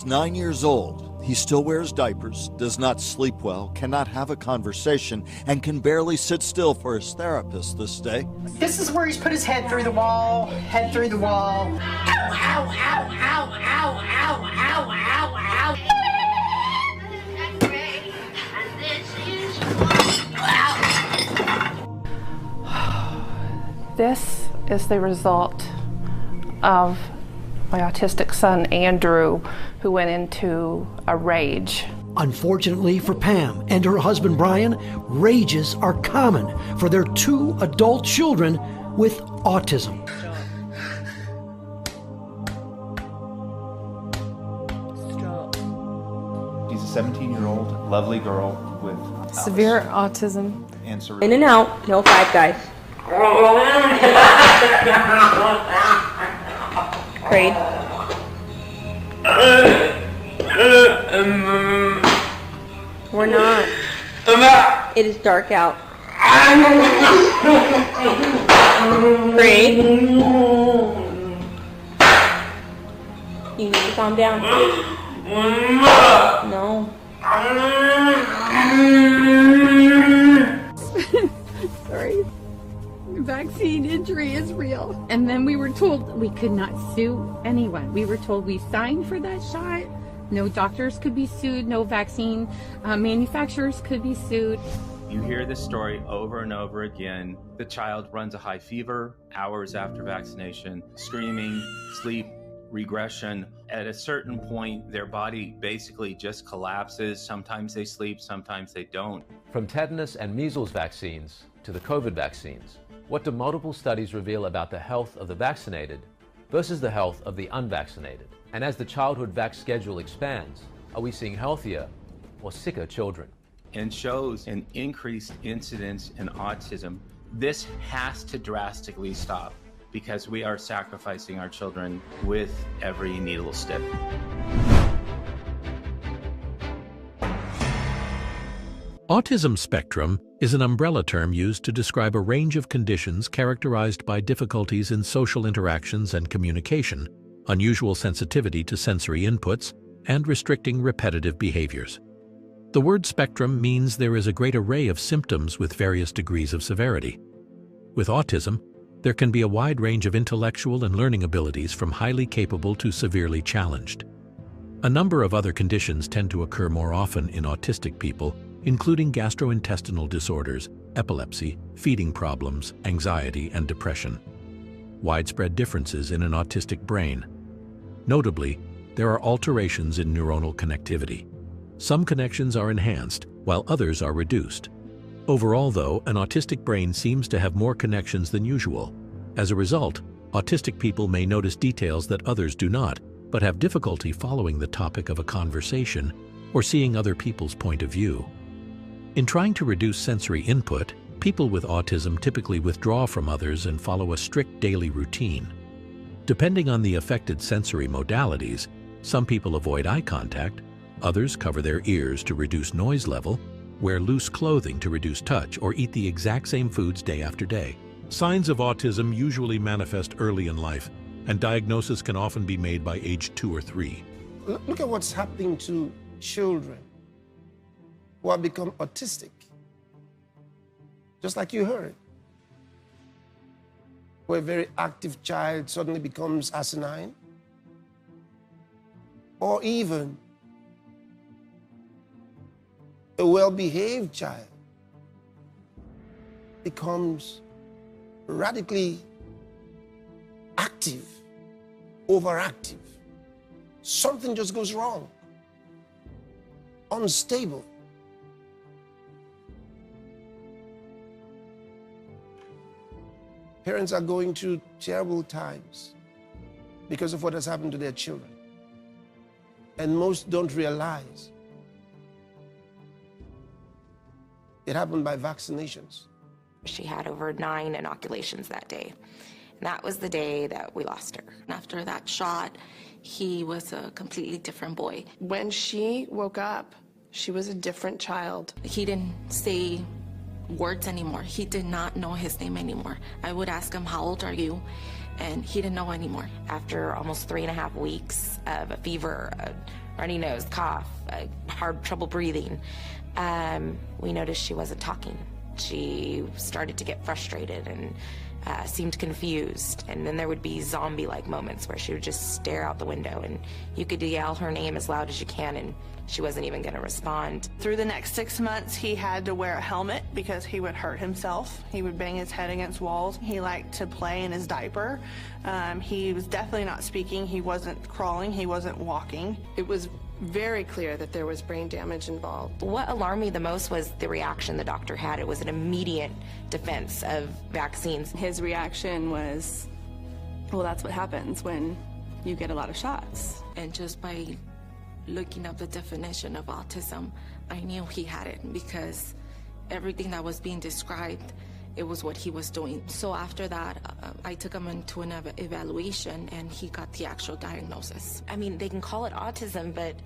9 years old. He still wears diapers, does not sleep well, cannot have a conversation, and can barely sit still for his therapist this day. This is where he's put his head through the wall, head through the wall. Ow, ow, ow, ow, ow, ow, ow, ow, ow. This is the result of my autistic son, Andrew, who went into a rage. Unfortunately for Pam and her husband, Brian, rages are common for their 2 adult children with autism. She's a 17-year-old, lovely girl with severe autism. And in and out, no 5 guys. Prayed. We're not. It is dark out. Prayed. You need to calm down. No. Sorry. Vaccine injury is real. And then we were told we could not sue anyone. We were told we signed for that shot. No doctors could be sued. No vaccine manufacturers could be sued. You hear this story over and over again. The child runs a high fever hours after vaccination, screaming, sleep regression. At a certain point, their body basically just collapses. Sometimes they sleep, sometimes they don't. From tetanus and measles vaccines to the COVID vaccines, what do multiple studies reveal about the health of the vaccinated versus the health of the unvaccinated? And as the childhood vax schedule expands, are we seeing healthier or sicker children? And shows an increased incidence in autism. This has to drastically stop because we are sacrificing our children with every needle stick. Autism spectrum is an umbrella term used to describe a range of conditions characterized by difficulties in social interactions and communication, unusual sensitivity to sensory inputs, and restricting repetitive behaviors. The word spectrum means there is a great array of symptoms with various degrees of severity. With autism, there can be a wide range of intellectual and learning abilities from highly capable to severely challenged. A number of other conditions tend to occur more often in autistic people, including gastrointestinal disorders, epilepsy, feeding problems, anxiety, and depression. Widespread differences in an autistic brain. Notably, there are alterations in neuronal connectivity. Some connections are enhanced, while others are reduced. Overall, though, an autistic brain seems to have more connections than usual. As a result, autistic people may notice details that others do not, but have difficulty following the topic of a conversation or seeing other people's point of view. In trying to reduce sensory input, people with autism typically withdraw from others and follow a strict daily routine. Depending on the affected sensory modalities, some people avoid eye contact, others cover their ears to reduce noise level, wear loose clothing to reduce touch, or eat the exact same foods day after day. Signs of autism usually manifest early in life, and diagnosis can often be made by age 2 or 3. Look at what's happening to children who have become autistic, just like you heard, where a very active child suddenly becomes asinine, or even a well-behaved child becomes radically active, overactive. Something just goes wrong, unstable. Parents are going through terrible times because of what has happened to their children. And most don't realize it happened by vaccinations. She had over 9 inoculations that day. And that was the day that we lost her. And after that shot, he was a completely different boy. When she woke up, she was a different child. He didn't say words anymore. He did not know his name anymore. I would ask him, how old are you? And he didn't know anymore. After almost 3.5 weeks of a fever, runny nose, cough, hard trouble breathing. We noticed she wasn't talking. She started to get frustrated and seemed confused. And then there would be zombie-like moments where she would just stare out the window, and you could yell her name as loud as you can, and she wasn't even going to respond. Through the next 6 months, he had to wear a helmet because he would hurt himself. He would bang his head against walls. He liked to play in his diaper. He was definitely not speaking. He wasn't crawling. He wasn't walking. It was very clear that there was brain damage involved. What alarmed me the most was the reaction the doctor had. It was an immediate defense of vaccines. His reaction was, well, that's what happens when you get a lot of shots. And just by looking up the definition of autism, I knew he had it, because everything that was being described, it was what he was doing. So after that, I took him into an evaluation, and he got the actual diagnosis. I mean, they can call it autism, but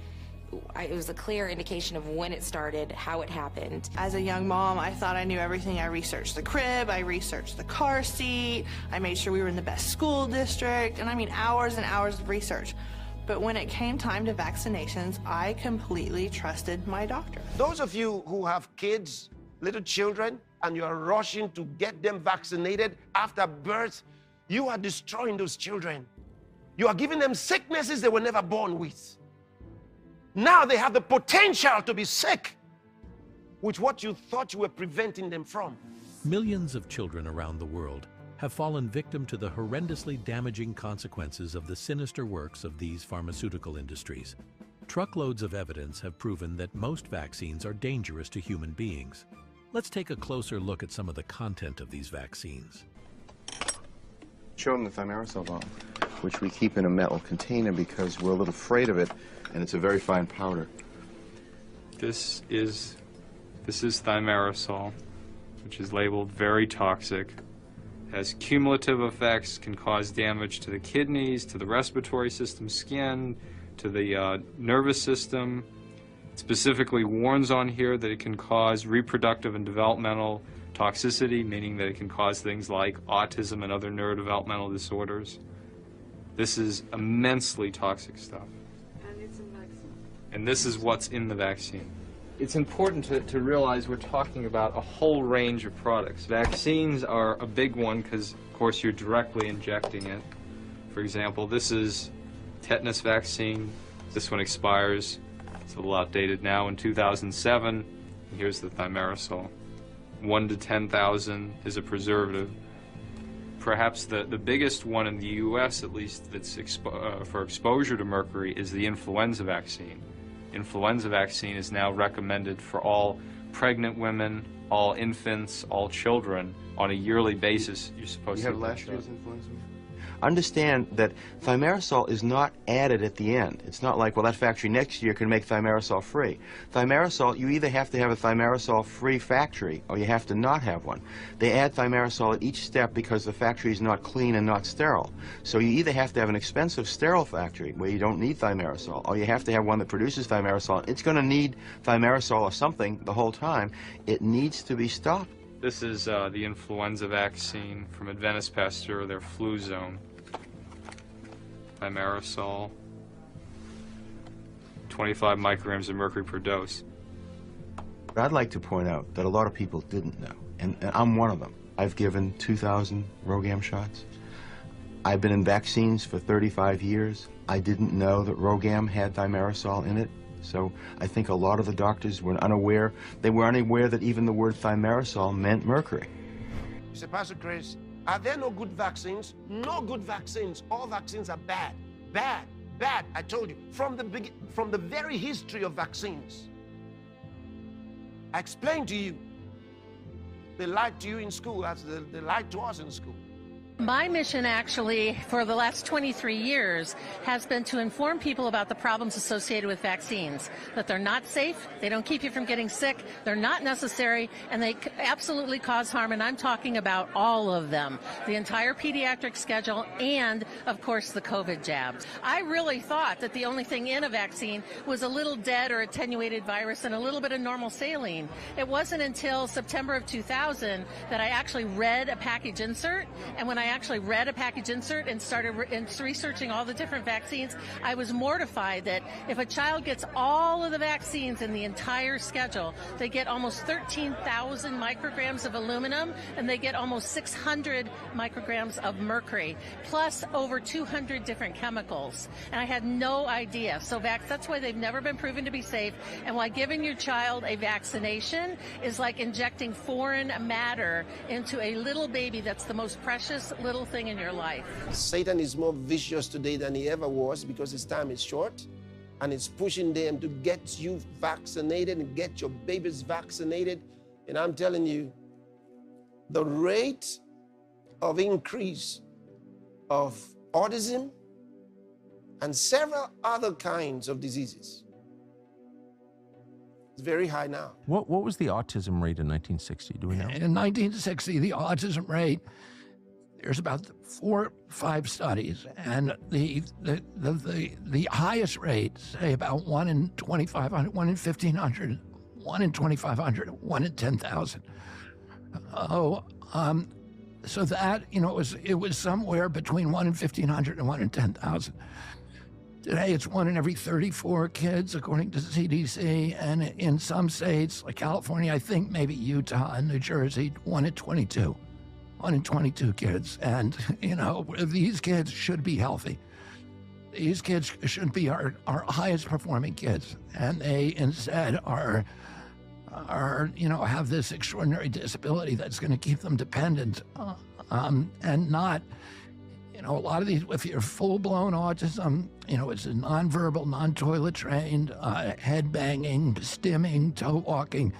it was a clear indication of when it started, how it happened. As a young mom, I thought I knew everything. I researched the crib, I researched the car seat, I made sure we were in the best school district, and I mean hours and hours of research. But when it came time to vaccinations, I completely trusted my doctor. Those of you who have kids, little children, and you are rushing to get them vaccinated after birth, you are destroying those children. You are giving them sicknesses they were never born with. Now they have the potential to be sick with what you thought you were preventing them from. Millions of children around the world have fallen victim to the horrendously damaging consequences of the sinister works of these pharmaceutical industries. Truckloads of evidence have proven that most vaccines are dangerous to human beings. Let's take a closer look at some of the content of these vaccines. Show them the thimerosal bomb, which we keep in a metal container because we're a little afraid of it, and it's a very fine powder. This is thimerosal, which is labeled very toxic. Has cumulative effects, can cause damage to the kidneys, to the respiratory system, skin, to the nervous system. It specifically warns on here that it can cause reproductive and developmental toxicity, meaning that it can cause things like autism and other neurodevelopmental disorders. This is immensely toxic stuff. And it's a vaccine. And this is what's in the vaccine. It's important to realize we're talking about a whole range of products. Vaccines are a big one because, of course, you're directly injecting it. For example, this is tetanus vaccine. This one expires, it's a little outdated now, in 2007. Here's the thimerosal. 1 to 10,000 is a preservative. Perhaps the biggest one in the U.S., at least, that's for exposure to mercury is the influenza vaccine. Influenza vaccine is now recommended for all pregnant women, all infants, all children on a yearly basis. You're supposed to have last year's influenza? Understand that thimerosal is not added at the end. It's not like, well, that factory next year can make thimerosal free. Thimerosal, you either have to have a thimerosal free factory or you have to not have one. They add thimerosal at each step because the factory is not clean and not sterile. So you either have to have an expensive sterile factory where you don't need thimerosal, or you have to have one that produces thimerosal. It's going to need thimerosal or something the whole time. It needs to be stopped. This is the influenza vaccine from Adventist Pasteur, their flu zone. Thimerosal, 25 micrograms of mercury per dose. But I'd like to point out that a lot of people didn't know, and I'm one of them. I've given 2,000 RhoGAM shots. I've been in vaccines for 35 years. I didn't know that RhoGAM had thimerosal in it. So I think a lot of the doctors were unaware. They were unaware that even the word thimerosal meant mercury. You say, Pastor Chris, are there no good vaccines? No good vaccines. All vaccines are bad. Bad. Bad. I told you. From the very history of vaccines. I explained to you. They lied to you in school as they lied to us in school. My mission actually for the last 23 years has been to inform people about the problems associated with vaccines, that they're not safe, they don't keep you from getting sick, they're not necessary, and they absolutely cause harm, and I'm talking about all of them, the entire pediatric schedule and, of course, the COVID jabs. I really thought that the only thing in a vaccine was a little dead or attenuated virus and a little bit of normal saline. It wasn't until September of 2000 that I actually read a package insert, and when I I actually read a package insert and started researching all the different vaccines, I was mortified that if a child gets all of the vaccines in the entire schedule, they get almost 13,000 micrograms of aluminum and they get almost 600 micrograms of mercury, plus over 200 different chemicals. And I had no idea. So that's why they've never been proven to be safe. And why giving your child a vaccination is like injecting foreign matter into a little baby that's the most precious little thing in your life. Satan is more vicious today than he ever was because his time is short, and it's pushing them to get you vaccinated and get your babies vaccinated. And I'm telling you, the rate of increase of autism and several other kinds of diseases is very high now. What was the autism rate in 1960? Do we know? In 1960, the autism rate, there's about 4 or 5 studies, and the highest rate, say about 1 in 2,500, 1 in 1,500, 1 in 2,500, 1 in 10,000. So that, it was somewhere between 1 in 1,500 and 1 in 10,000. Today, it's 1 in every 34 kids, according to CDC, and in some states, like California, I think maybe Utah and New Jersey, 1 in 22. 1 in 22 kids. And, these kids should be healthy. These kids should be our highest performing kids. And they instead are have this extraordinary disability that's going to keep them dependent and not, a lot of these, if you're full-blown autism, it's a nonverbal, non-toilet trained, head banging, stimming, toe walking.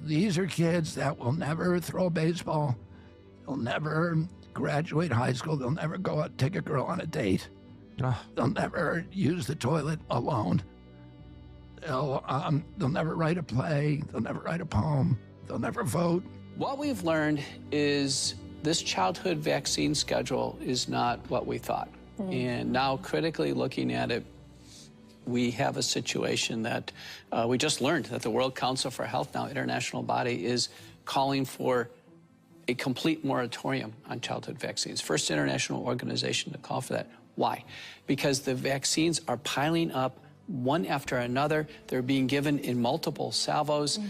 These are kids that will never throw a baseball. They'll never graduate high school. They'll never go out and take a girl on a date. They'll never use the toilet alone. They'll never write a play. They'll never write a poem. They'll never vote. What we've learned is this childhood vaccine schedule is not what we thought. And now, critically looking at it, we have a situation that we just learned that the World Council for Health, now international body, is calling for a complete moratorium on childhood vaccines. First international organization to call for that. Why? Because the vaccines are piling up one after another. They're being given in multiple salvos.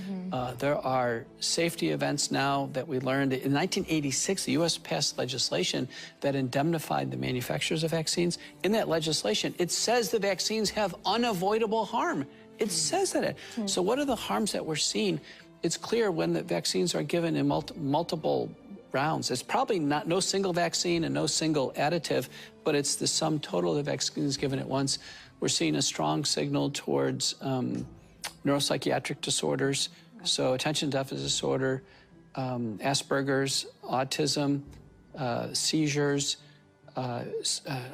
There are safety events now that we learned. In 1986, the U.S. passed legislation that indemnified the manufacturers of vaccines. In that legislation, it says the vaccines have unavoidable harm. It says that. So what are the harms that we're seeing? It's clear when the vaccines are given in multiple rounds. It's probably no single vaccine and no single additive, but it's the sum total of the vaccines given at once. We're seeing a strong signal towards neuropsychiatric disorders, so attention deficit disorder, Asperger's, autism, seizures,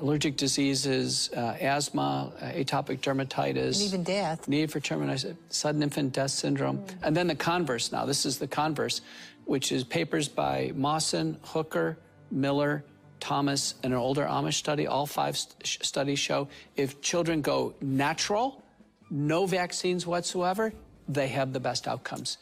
allergic diseases, asthma, atopic dermatitis. And even death. Need for termination, sudden infant death syndrome. And then the converse now. This is the converse, which is papers by Mawson, Hooker, Miller, Thomas, and an older Amish study. All 5 studies show if children go natural, no vaccines whatsoever, they have the best outcomes.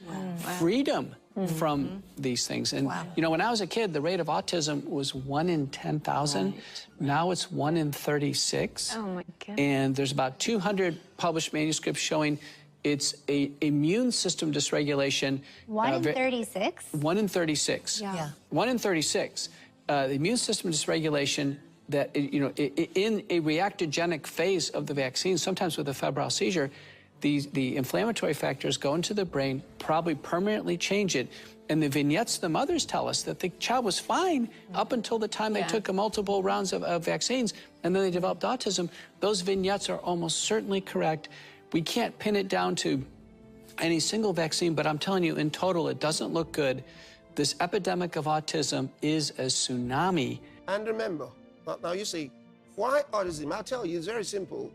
Freedom from these things. And, when I was a kid, the rate of autism was 1 in 10,000. Now it's 1 in 36. Oh, my God. And there's about 200 published manuscripts showing it's a immune system dysregulation. 1 in 36? 1 in 36. Yeah. 1 in 36. The immune system dysregulation that, in a reactogenic phase of the vaccine, sometimes with a febrile seizure, the inflammatory factors go into the brain, probably permanently change it. And the vignettes the mothers tell us that the child was fine up until the time they took multiple rounds of vaccines, and then they developed autism. Those vignettes are almost certainly correct. We can't pin it down to any single vaccine, but I'm telling you, in total, it doesn't look good. This epidemic of autism is a tsunami. And remember, now you say, why autism? I'll tell you, it's very simple.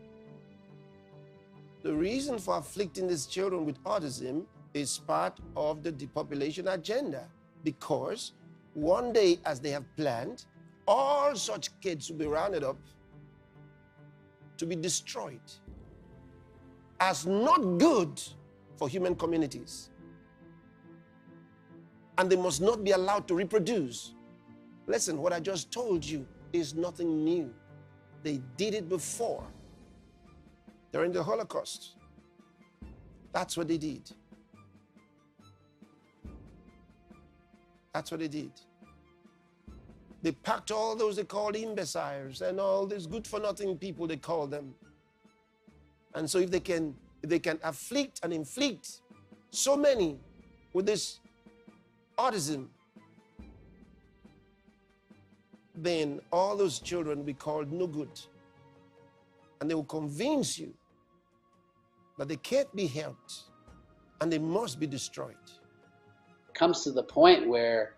The reason for afflicting these children with autism is part of the depopulation agenda, because one day, as they have planned, all such kids will be rounded up to be destroyed as not good for human communities. And they must not be allowed to reproduce. Listen, what I just told you is nothing new. They did it before. During the Holocaust. That's what they did. That's what they did. They packed all those they called imbeciles and all these good-for-nothing people, they call them. And so if they can afflict and inflict so many with this autism, then all those children will be called no good. And they will convince you that they can't be helped and they must be destroyed. It comes to the point where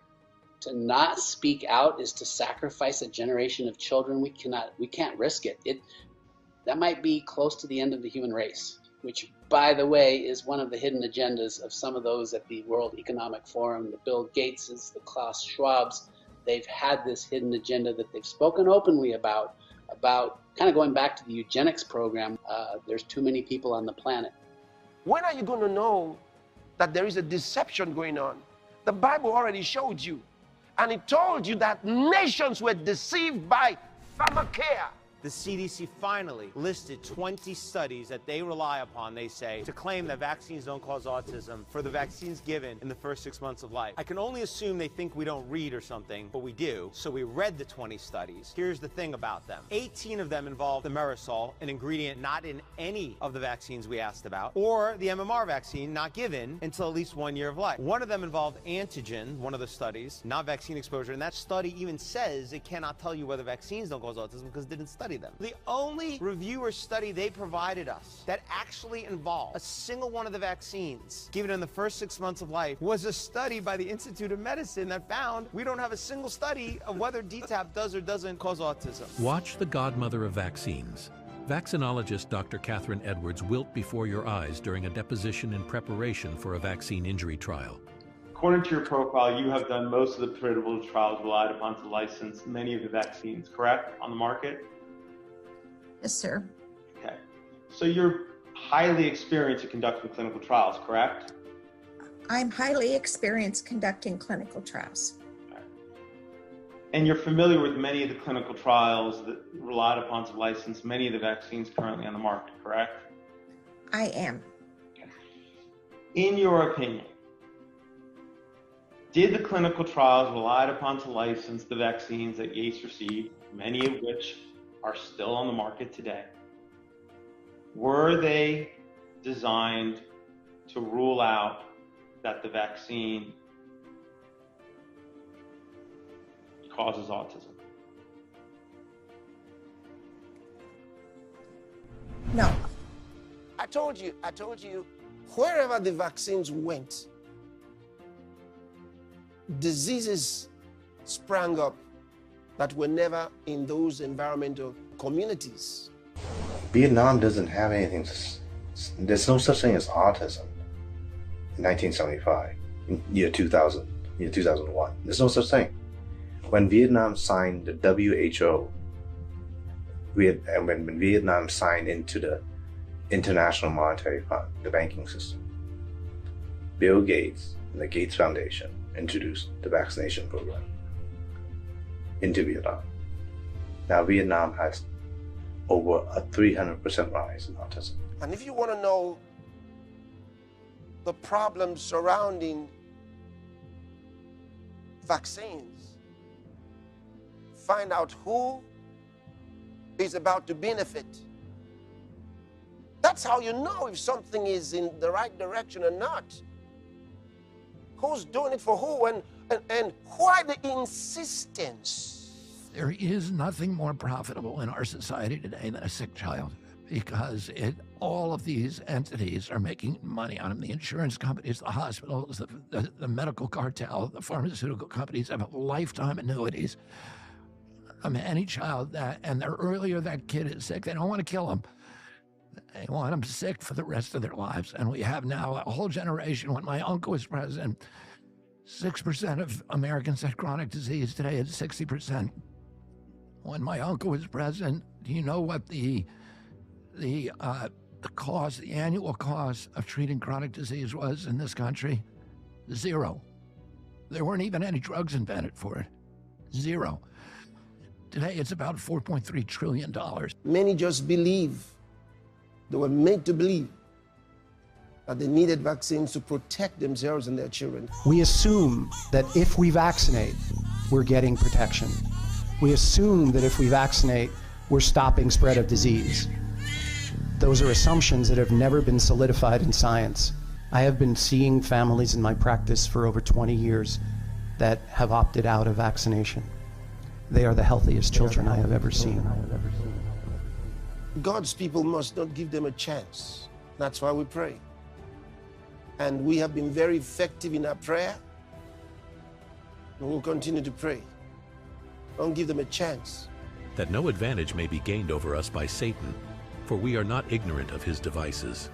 to not speak out is to sacrifice a generation of children. We can't risk it. That might be close to the end of the human race, which, by the way, is one of the hidden agendas of some of those at the World Economic Forum, the Bill Gateses, the Klaus Schwabs. They've had this hidden agenda that they've spoken openly about kind of going back to the eugenics program. There's too many people on the planet. When are you going to know that there is a deception going on? The Bible already showed you. And it told you that nations were deceived by pharmacare. The CDC finally listed 20 studies that they rely upon, they say, to claim that vaccines don't cause autism for the vaccines given in the first 6 months of life. I can only assume they think we don't read or something, but we do. So we read the 20 studies. Here's the thing about them. 18 of them involved thimerosal, an ingredient not in any of the vaccines we asked about, or the MMR vaccine not given until at least 1 year of life. One of them involved antigen, one of the studies, not vaccine exposure, and that study even says it cannot tell you whether vaccines don't cause autism because it didn't study them. The only review or study they provided us that actually involved a single one of the vaccines given in the first 6 months of life was a study by the Institute of Medicine that found we don't have a single study of whether DTaP does or doesn't cause autism. Watch The Godmother of Vaccines. Vaccinologist Dr. Catherine Edwards wilt before your eyes during a deposition in preparation for a vaccine injury trial. According to your profile, you have done most of the pivotal trials relied upon to license many of the vaccines, correct, on the market? Yes, sir. Okay. So you're highly experienced at conducting clinical trials, correct? I'm highly experienced conducting clinical trials. Okay. And you're familiar with many of the clinical trials that relied upon to license many of the vaccines currently on the market, correct? I am. Okay. In your opinion, did the clinical trials relied upon to license the vaccines that Yates received, many of which are still on the market today, were they designed to rule out that the vaccine causes autism? No. I told you, wherever the vaccines went, diseases sprang up that were never in those environmental communities. Vietnam doesn't have anything. There's no such thing as autism in 1975, in year 2000, year 2001. There's no such thing. When Vietnam signed the WHO, and when Vietnam signed into the International Monetary Fund, the banking system, Bill Gates and the Gates Foundation introduced the vaccination program into Vietnam. Now Vietnam has over a 300% rise in autism. And if you want to know the problems surrounding vaccines, find out who is about to benefit. That's how you know if something is in the right direction or not. Who's doing it for who, and why the insistence? There is nothing more profitable in our society today than a sick child, because all of these entities are making money on them. The insurance companies, the hospitals, the medical cartel, the pharmaceutical companies have lifetime annuities. Any child and the earlier that kid is sick, they don't want to kill him. They want them sick for the rest of their lives. And we have now a whole generation. When my uncle was president, 6% of Americans had chronic disease. Today it's 60%. When my uncle was president, do you know what the cost, the annual cost of treating chronic disease was in this country? 0. There weren't even any drugs invented for it. Zero. Today, it's about $4.3 trillion. Many just believe, they were made to believe, that they needed vaccines to protect themselves and their children. We assume that if we vaccinate, we're getting protection. We assume that if we vaccinate, we're stopping spread of disease. Those are assumptions that have never been solidified in science. I have been seeing families in my practice for over 20 years that have opted out of vaccination. They are the healthiest children I have ever seen. God's people must not give them a chance. That's why we pray. And we have been very effective in our prayer. And we'll continue to pray. Don't give them a chance. That no advantage may be gained over us by Satan, for we are not ignorant of his devices.